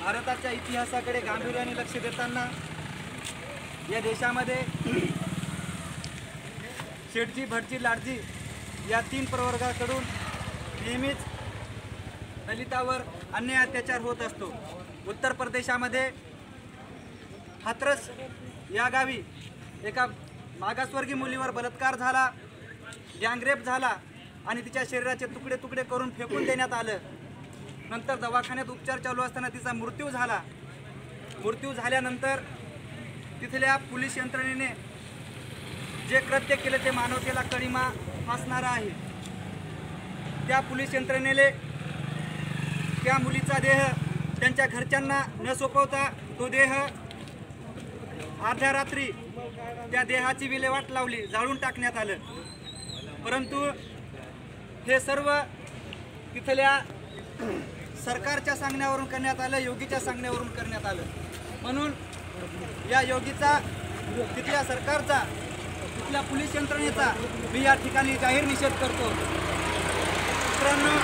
भारताच्या इतिहासाकडे गांभीर्याने लक्ष देताना या देशामध्ये शेठजी, भटजी, लाडजी या 3 प्रवर्गाकडून नेहमीच दलितावर अन्याय अत्याचार होत असतो। उत्तर प्रदेशामध्ये हाथरस या गावी एका मागासवर्गीय मुलीवर बलात्कार झाला, गँगरेप झाला आणि तिच्या शरीराचे तुकडे तुकडे करून फेकून देण्यात आलं। नंतर दवाखान्यात उपचार चालू असताना तिचा मृत्यू झाला। मृत्यू झाल्यानंतर तिथल्या पोलीस यंत्रणेने जे कृत्य केले ते मानवतेला कळीमा फासणारा आहे। त्या पोलीस यंत्रणेने त्या मुलीचा देह त्यांच्या घरच्यांना न सोपवता तो देह अर्ध्या रात्री त्या देहाची विल्हेवाट लावली, जाळून टाकण्यात आलं। परंतु हे सर्व तिथल्या सरकारच्या सांगण्यावरून करण्यात आलं, योगीच्या सांगण्यावरून करण्यात आलं। म्हणून या योगीचा, तिथल्या सरकारचा, तिथल्या पोलीस यंत्रणेचा मी या ठिकाणी जाहीर निषेध करतो। मित्रांनो,